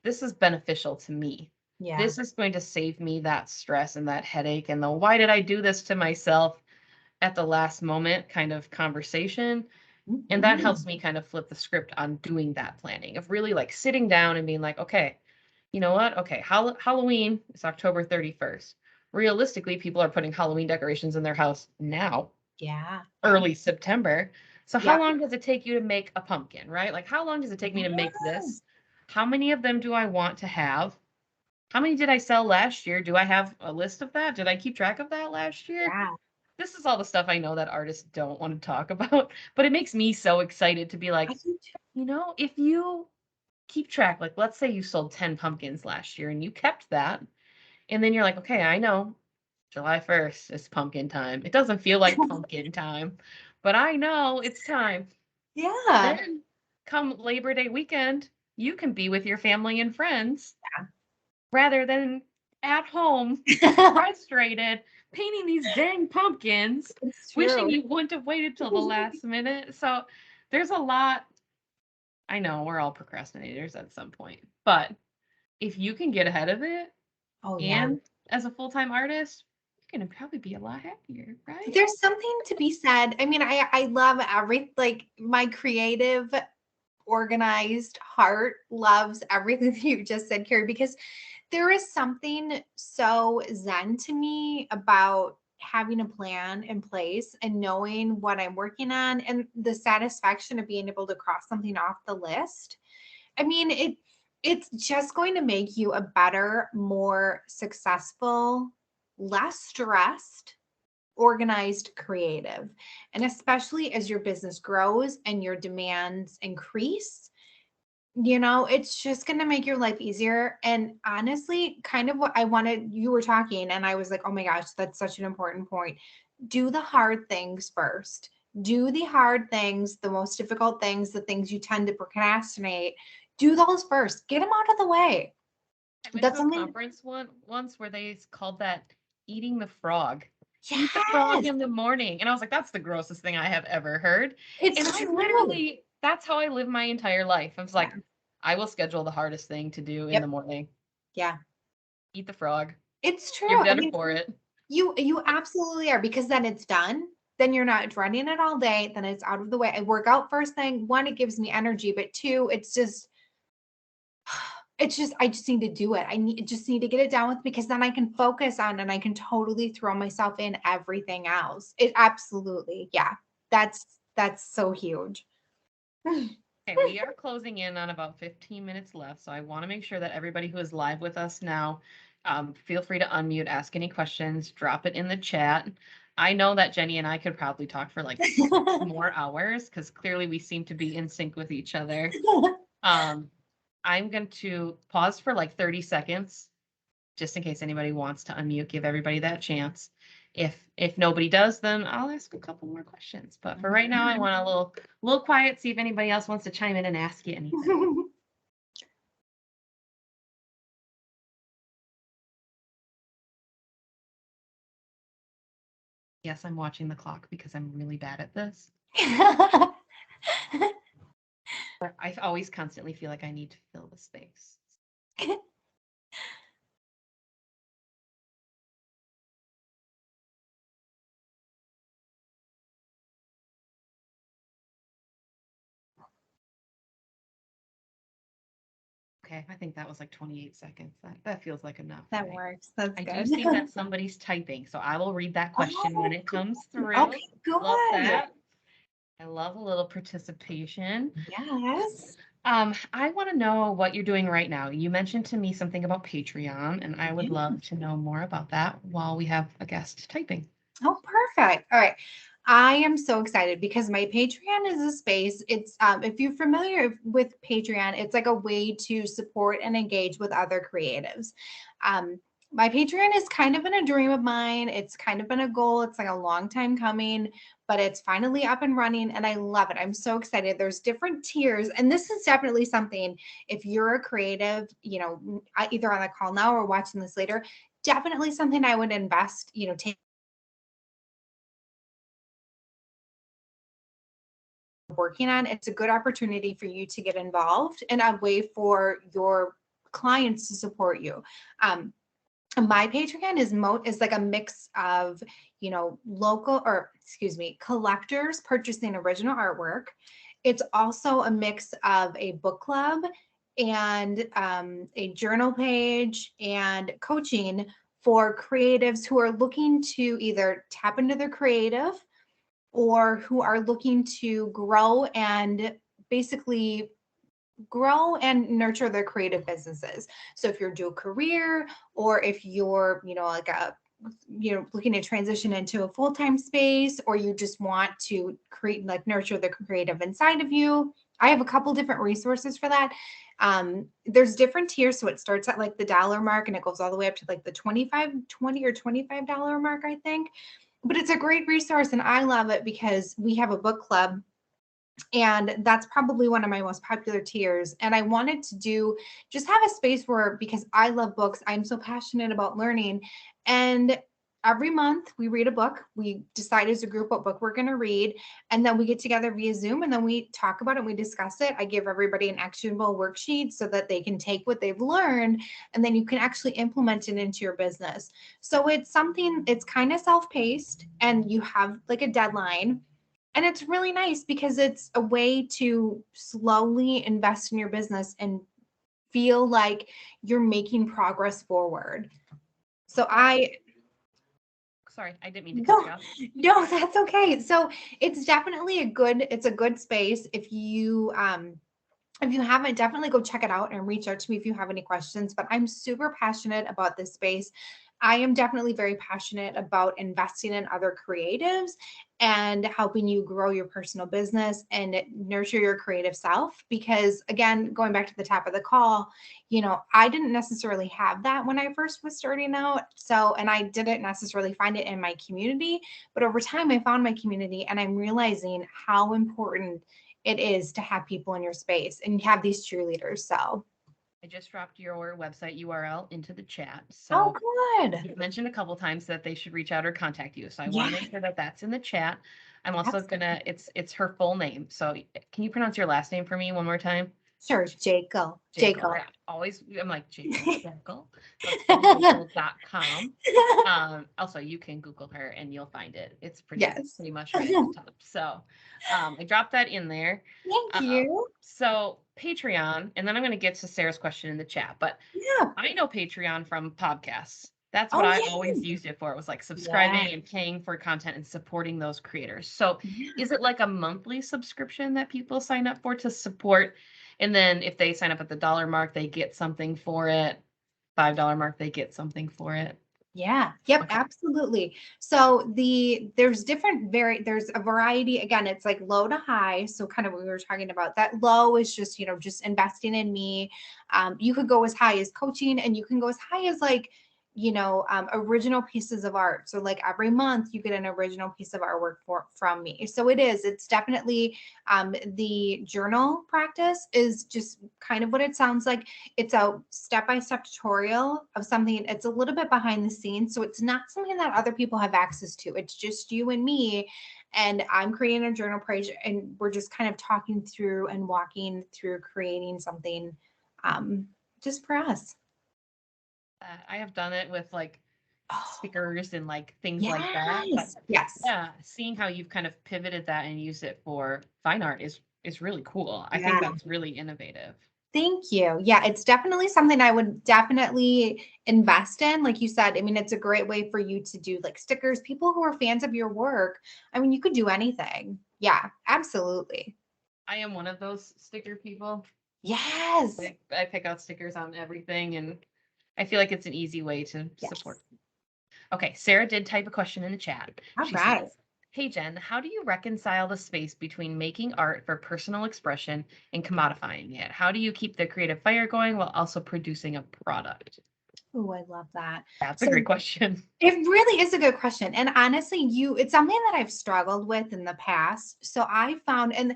this is beneficial to me. Yeah. This is going to save me that stress and that headache and the why did I do this to myself at the last moment kind of conversation. And that helps me kind of flip the script on doing that planning of really like sitting down and being like, okay, you know what? Okay, Halloween is October 31st. Realistically, people are putting Halloween decorations in their house now, Yeah. early September. So how Yep. long does it take you to make a pumpkin, right? Like how long does it take me to make this? How many of them do I want to have? How many did I sell last year? Do I have a list of that? Did I keep track of that last year? Yeah. This is all the stuff I know that artists don't want to talk about, but it makes me so excited to be I like, do too. if you keep track, like let's say you sold 10 pumpkins last year and you kept that, and then you're like, okay, I know July 1st is pumpkin time. It doesn't feel like pumpkin time, but I know it's time. Yeah. Then come Labor Day weekend, you can be with your family and friends rather than at home, frustrated, painting these dang pumpkins, It's wishing true. you wouldn't have waited till the last minute. So there's a lot. I know we're all procrastinators at some point, but if you can get ahead of it Oh yeah. and as a full-time artist, you're gonna probably be a lot happier, right? There's something to be said. I mean, I love like my creative, organized heart loves everything that you just said, Carrie, because there is something so zen to me about having a plan in place and knowing what I'm working on and the satisfaction of being able to cross something off the list. I mean, it's just going to make you a better, more successful, less stressed, organized creative. And especially as your business grows and your demands increase, it's just going to make your life easier. And honestly, kind of what I wanted, you were talking, and I was like, oh my gosh, that's such an important point. Do the hard things first. Do the hard things, the most difficult things, the things you tend to procrastinate. Do those first. Get them out of the way. I went That's to a something. conference once where they called that eating the frog. Eat the frog Yes, in the morning. And I was like, that's the grossest thing I have ever heard. And it's I true. that's how I live my entire life. I was Yeah. like, I will schedule the hardest thing to do in Yep. the morning. Yeah. Eat the frog. It's You're true. I better mean, for it. you absolutely are, because then it's done. Then you're not dreading it all day. Then it's out of the way. I work out first thing. One, it gives me energy, but two, I just need to do it. Just need to get it done with, because then I can focus on and I can totally throw myself in everything else. It absolutely, yeah. That's so huge. Okay, we are closing in on about 15 minutes left, so I want to make sure that everybody who is live with us now, feel free to unmute, ask any questions, drop it in the chat. I know that Jenny and I could probably talk for like 6 more hours because clearly we seem to be in sync with each other. I'm going to pause for like 30 seconds just in case anybody wants to unmute, give everybody that chance. If nobody does, then I'll ask a couple more questions. But for right now, I want a little quiet, see if anybody else wants to chime in and ask you anything. Yes, I'm watching the clock because I'm really bad at this. But I always constantly feel like I need to fill the space. Okay, I think that was like 28 seconds. That feels like enough, That right? works. That's I do good. see that somebody's typing, so I will read that question when Oh, it comes good. through. Okay, Love good. that. I love a little participation. Yes. I want to know what you're doing right now. You mentioned to me something about Patreon, and I would Yeah. love to know more about that while we have a guest typing. Oh, perfect. All right. I am so excited because my Patreon is a space. It's if you're familiar with Patreon, it's like a way to support and engage with other creatives. My Patreon is kind of been a dream of mine. It's kind of been a goal. It's like a long time coming, but it's finally up and running and I love it. I'm so excited. There's different tiers, and this is definitely something if you're a creative, either on the call now or watching this later, definitely something I would invest, take working on. It's a good opportunity for you to get involved and a way for your clients to support you. My Patreon is like a mix of, local or excuse me, collectors purchasing original artwork. It's also a mix of a book club and a journal page and coaching for creatives who are looking to either tap into their creative or who are looking to basically grow and nurture their creative businesses. So if you're dual career or if you're, like looking to transition into a full-time space or you just want to create like nurture the creative inside of you, I have a couple different resources for that. There's different tiers. So it starts at like the dollar mark and it goes all the way up to like the 20 or $25 mark, I think. But it's a great resource and I love it because we have a book club and that's probably one of my most popular tiers. And I wanted to just have a space where, because I love books, I'm so passionate about learning. And every month we read a book. We decide as a group what book we're going to read. And then we get together via Zoom and then we talk about it and we discuss it. I give everybody an actionable worksheet so that they can take what they've learned and then you can actually implement it into your business. So it's kind of self paced and you have like a deadline. And it's really nice because it's a way to slowly invest in your business and feel like you're making progress forward. So Sorry, I didn't mean to cut no, you off. no, that's okay. So it's a good space if you haven't, definitely go check it out and reach out to me if you have any questions. But I'm super passionate about this space. I am definitely very passionate about investing in other creatives and helping you grow your personal business and nurture your creative self. Because again, going back to the top of the call, I didn't necessarily have that when I first was starting out. So, and I didn't necessarily find it in my community, but over time I found my community and I'm realizing how important it is to have people in your space and have these cheerleaders. So, I just dropped your website URL into the chat. oh, So good. you've mentioned a couple times that they should reach out or contact you. So I want Yeah, to make sure that that's in the chat. I'm also absolutely. gonna, it's her full name. So can you pronounce your last name for me one more time? Sure, Jakl. Jakl. Jakl. I'm like Jakl. Jakl. So it's jennyjakl.com. Also, you can Google her and you'll find it. It's Yes. pretty much right at the Thank top. So I dropped that in there. you. So Patreon, and then I'm going to get to Sarah's question in the chat. But Yeah. I know Patreon from podcasts. That's what Oh, I yeah. always used it for. It was like Yeah. subscribing and paying for content and supporting those creators. So Yeah. is it like a monthly subscription that people sign up for to support? And then if they sign up at the dollar mark, they get something for it. $5 mark, they get something for it. Yeah. Yep, Okay. absolutely. So there's a variety. Again, it's like low to high. So kind of what we were talking about. That low is just, just investing in me. You could go as high as coaching and you can go as high as like, original pieces of art. So like every month you get an original piece of artwork from me. So it's definitely the journal practice is just kind of what it sounds like. It's a step-by-step tutorial of something. It's a little bit behind the scenes, so it's not something that other people have access to. It's just you and me, and I'm creating a journal page and we're just kind of talking through and walking through creating something um, just for us. I have done it with like Oh, stickers and like things like that. But yes, yes, yeah, seeing how you've kind of pivoted that and used it for fine art is really cool. I think yeah. that's really innovative. Thank you. Yeah, it's definitely something I would definitely invest in. Like you said, I mean, it's a great way for you to do like stickers. People who are fans of your work, I mean, you could do anything. Yeah, absolutely. I am one of those sticker people. Yes. I pick out stickers on everything, and I feel like it's an easy way to support. Yes. Okay, Sarah did type a question in the chat. All She right. says, "Hey Jen, how do you reconcile the space between making art for personal expression and commodifying it? How do you keep the creative fire going while also producing a product?" Oh, I love that. That's a So great question. it really is a good question. And honestly, it's something that I've struggled with in the past. So I found, and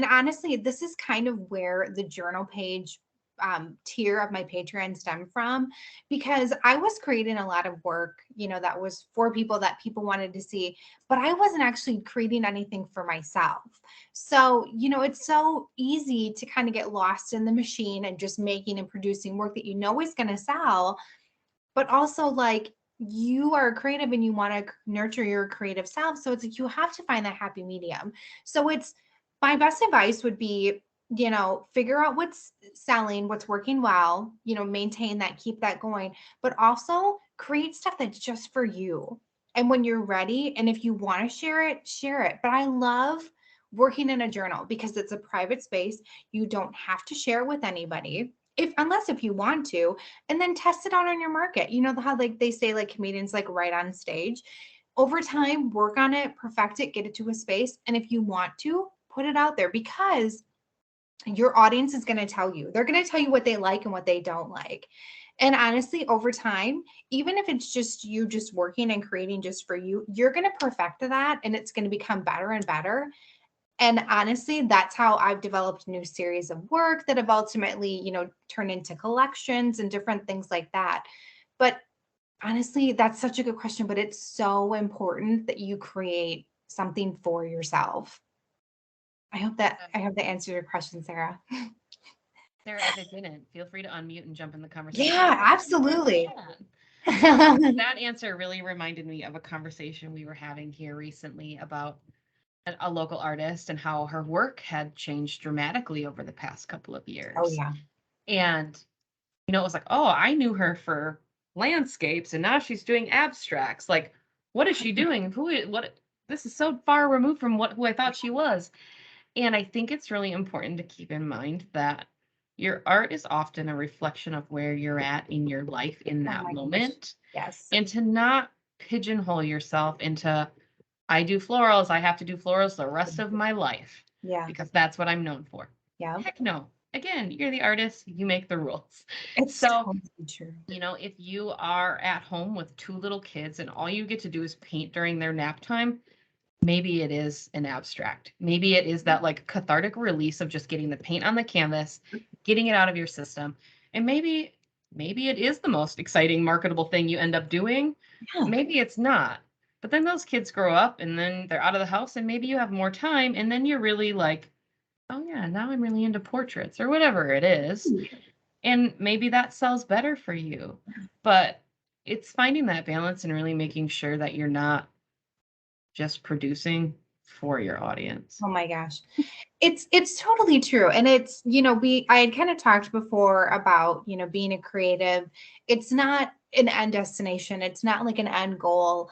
honestly, this is kind of where the journal page tier of my Patreon stemmed from, because I was creating a lot of work, that was for people that people wanted to see, but I wasn't actually creating anything for myself. So, it's so easy to kind of get lost in the machine and just making and producing work that is going to sell, but also like you are creative and you want to nurture your creative self. So it's like you have to find that happy medium. So it's my best advice would be, figure out what's selling, what's working well, maintain that, keep that going, but also create stuff that's just for you. And when you're ready, and if you want to share it, share it. But I love working in a journal because it's a private space. You don't have to share it with anybody, if you want to, and then test it out on your market. You know how like they say like comedians like write on stage. Over time, work on it, perfect it, get it to a space, and if you want to, put it out there, because your audience is going to tell you. They're going to tell you what they like and what they don't like. And honestly, over time, even if it's just you just working and creating just for you, you're going to perfect that and it's going to become better and better. And honestly, that's how I've developed a new series of work that have ultimately, turned into collections and different things like that. But honestly, that's such a good question, but it's so important that you create something for yourself. I hope that answered your question, Sarah. Sarah, if it didn't, feel free to unmute and jump in the conversation. Yeah, absolutely. That answer really reminded me of a conversation we were having here recently about a local artist and how her work had changed dramatically over the past couple of Oh years. yeah. And, it was like, oh, I knew her for landscapes and now she's doing abstracts. Like, what is she doing? What, this is so far removed from who I thought she was. And I think it's really important to keep in mind that your art is often a reflection of where you're at in your life in Oh that my gosh. moment, Yes. and to not pigeonhole yourself into, I do florals, I have to do florals the rest of my life Yeah. because that's what I'm known for. Yeah. Heck no. Again, you're the artist, you make the rules. It's So, totally true. if you are at home with two little kids and all you get to do is paint during their nap time, maybe it is an abstract. Maybe it is that like cathartic release of just getting the paint on the canvas, getting it out of your system. And maybe it is the most exciting marketable thing you end up doing. Yeah. Maybe it's not. But then those kids grow up and then they're out of the house and maybe you have more time and then you're really like, oh yeah, now I'm really into portraits or whatever it is. And maybe that sells better for you. But it's finding that balance and really making sure that you're not just producing for your audience. Oh my gosh. It's totally true. And it's, I had kind of talked before about, being a creative. It's not an end destination. It's not like an end goal.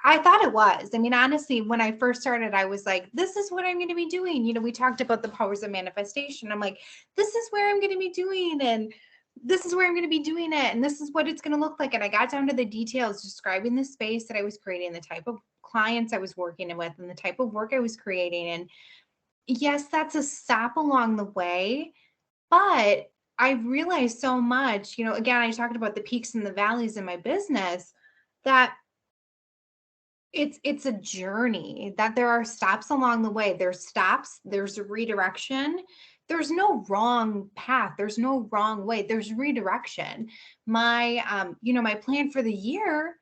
I thought it was. I mean, honestly, when I first started, I was like, this is what I'm going to be doing. We talked about the powers of manifestation. I'm like, this is where I'm going to be doing, and this is where I'm going to be doing it. And this is what it's going to look like. And I got down to the details, describing the space that I was creating, the type of clients I was working with, and the type of work I was creating. And yes, that's a stop along the way, but I realized so much, again, I talked about the peaks and the valleys in my business, that it's a journey, that there are stops along the way. There's stops, there's a redirection. There's no wrong path, there's no wrong way, there's redirection. My plan for the year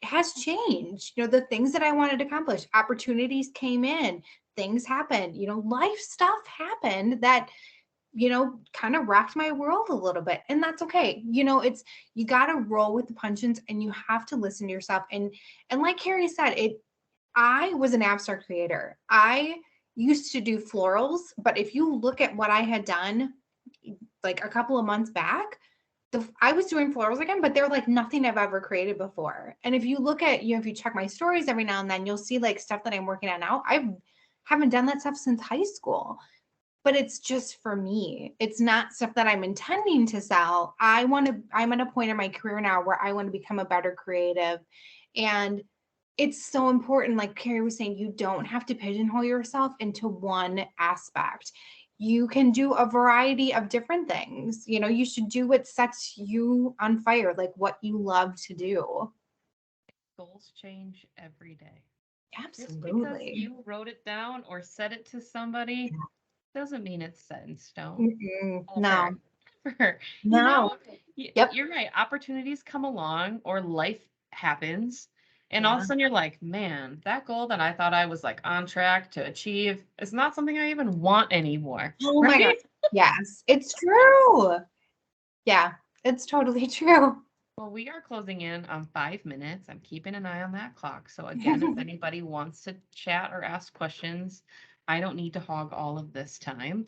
has changed. The things that I wanted to accomplish, opportunities came in, things happened, life stuff happened that, kind of rocked my world a little bit. And that's okay. You got to roll with the punches and you have to listen to yourself. And like Carrie said, I was an abstract creator. I used to do florals, but if you look at what I had done, like a couple of months back, I was doing florals again, but they're like nothing I've ever created before. And if you look at, if you check my stories every now and then, you'll see like stuff that I'm working on now. I haven't done that stuff since high school, but it's just for me. It's not stuff that I'm intending to sell. I'm at a point in my career now where I want to become a better creative. And it's so important. Like Carrie was saying, you don't have to pigeonhole yourself into one aspect. You can do a variety of different things. You should do what sets you on fire, like what you love to do. Goals change every day. Just because Absolutely. you wrote it down or said it to somebody doesn't mean it's set in stone. Mm-mm. Ever. No, Ever. no. Yep. You're right. Opportunities come along or life happens. And all of a Yeah. sudden you're like, man, that goal that I thought I was like on track to achieve is not something I even want anymore. Oh my God. Right? Yes, it's true. Yeah, it's totally true. Well, we are closing in on 5 minutes. I'm keeping an eye on that clock. So again, if anybody wants to chat or ask questions, I don't need to hog all of this time.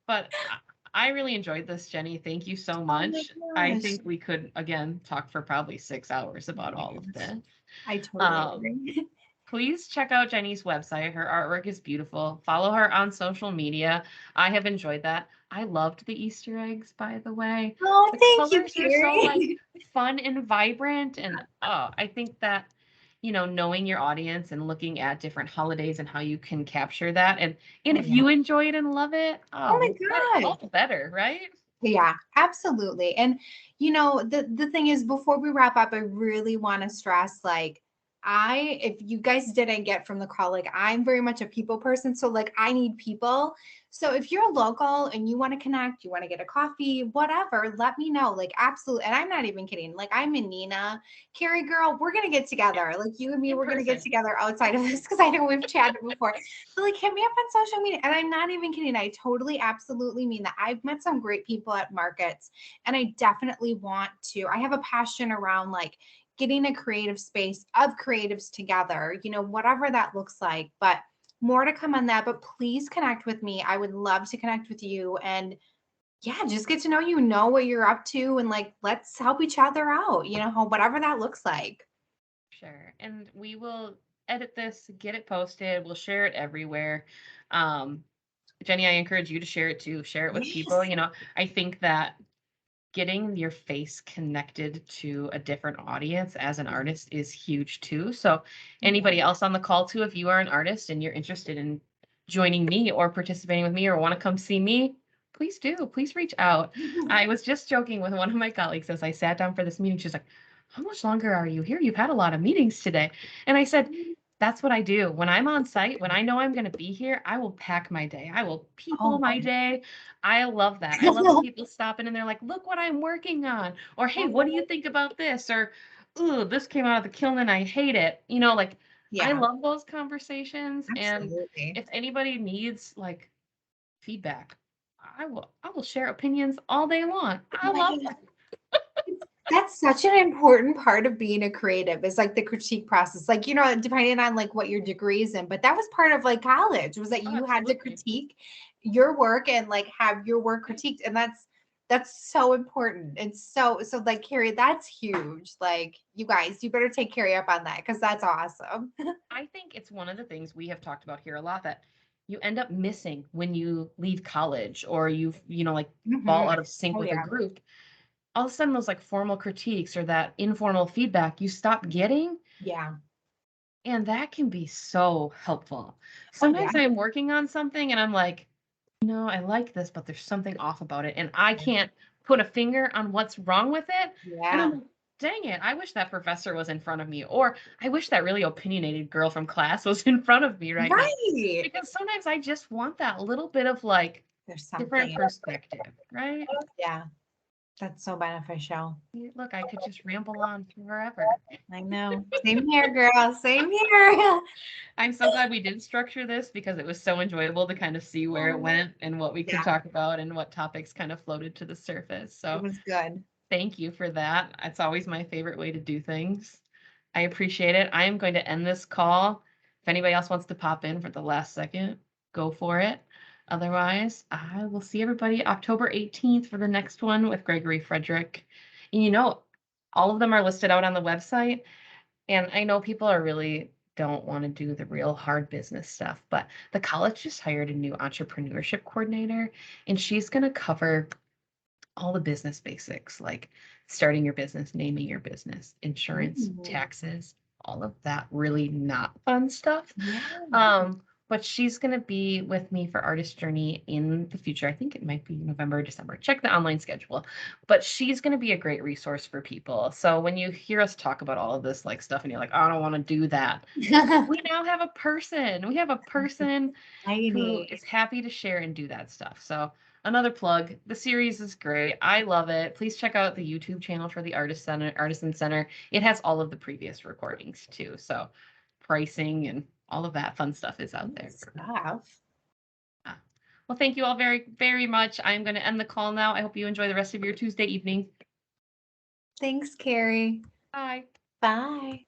But I really enjoyed this, Jenny. Thank you so Oh my much. I gosh. think we could again talk for probably 6 hours about all of this. I totally Um, agree. Please check out Jenny's website. Her artwork is beautiful. Follow her on social media. I have enjoyed that. I loved the Easter eggs, by the way. Oh, The thank you, colors are so like Carrie. fun and vibrant. And I think that, knowing your audience and looking at different holidays and how you can capture that. And Oh if yeah. you enjoy it and love it, Oh my all gosh. the better, right? Yeah, absolutely. And the thing is, before we wrap up, I really want to stress, like, if you guys didn't get from the call, like I'm very much a people person. So like I need people. So if you're local and you want to connect, you want to get a coffee, whatever, let me know. Like absolutely. And I'm not even kidding. Like I'm in Nina. Carrie girl, we're gonna get together. Like you and me, In we're gonna get person. together outside of this because I know we've chatted before. But like hit me up on social media. And I'm not even kidding. I totally absolutely mean that. I've met some great people at markets and I definitely want to. I have a passion around like getting a creative space of creatives together, whatever that looks like. But more to come on that. But please connect with me. I would love to connect with you and yeah, just get to know what you're up to and like let's help each other out, whatever that looks like. Sure. And we will edit this, get it posted. We'll share it everywhere. Um, Jenny, I encourage you to share it too. Share it with people. Yes. I think that getting your face connected to a different audience as an artist is huge too. So, Yeah. anybody else on the call too, if you are an artist and you're interested in joining me or participating with me or want to come see me, please do. Please reach out. I was just joking with one of my colleagues as I sat down for this meeting. She's like, how much longer are you here? You've had a lot of meetings today. And I said, that's what I do. When I'm on site, when I know I'm going to be here, I will pack my day. I will people Oh, my day. I love that. I love when people stop in and they're like, look what I'm working on. Or, hey, what do you think about this? Or, ooh, this came out of the kiln and I hate it. Like, I yeah, love those conversations. And absolutely. if anybody needs like feedback, I will share opinions all day long. Oh I my love God. That's such an important part of being a creative is like the critique process. Like, depending on like what your degree is in, but that was part of like college was that oh, you had to absolutely. critique your work and like have your work Yeah. critiqued. And that's so important. It's so like Carrie, that's huge. Like you guys, you better take Carrie up on that because that's awesome. I think it's one of the things we have talked about here a lot that you end up missing when you leave college or like fall Mhm. out of sync Oh with a yeah. group. All of a sudden, those like formal critiques or that informal feedback you stop getting, Yeah. and that can be so helpful. Oh yeah. Sometimes I'm working on something and I'm like, no, I like this, but there's something off about it. And I can't put a finger on what's wrong with it. And I'm Yeah. like, dang it, I wish that professor was in front of me. Or I wish that really opinionated girl from class was in front of me right now. Right. Because sometimes I just want that little bit of like There's different something. perspective, right? Yeah. That's so beneficial. Look, I could just ramble on forever. I know. Same here, girl. Same here. I'm so glad we did structure this because it was so enjoyable to kind of see where it went and what we could Yeah, talk about and what topics kind of floated to the surface. it So was good. thank you for that. It's always my favorite way to do things. I appreciate it. I am going to end this call. If anybody else wants to pop in for the last second, go for it. Otherwise, I will see everybody October 18th for the next one with Gregory Frederick. And all of them are listed out on the website. And I know people are really don't want to do the real hard business stuff, but the college just hired a new entrepreneurship coordinator, and she's going to cover all the business basics like starting your business, naming your business, insurance, Ooh, taxes, all of that really not fun stuff. yeah. But she's going to be with me for Artist Journey in the future. I think it might be November or December. Check the online schedule. But she's going to be a great resource for people. So when you hear us talk about all of this like stuff and you're like, I don't want to do that, we now have a person. We have a person who Tiny. is happy to share and do that stuff. So another plug. The series is great. I love it. Please check out the YouTube channel for the Artisan Center. It has all of the previous recordings too. So pricing and all of that fun stuff is out there. Stuff. Ah. Well, thank you all very, very much. I'm going to end the call now. I hope you enjoy the rest of your Tuesday evening. Thanks, Carrie. Bye. Bye.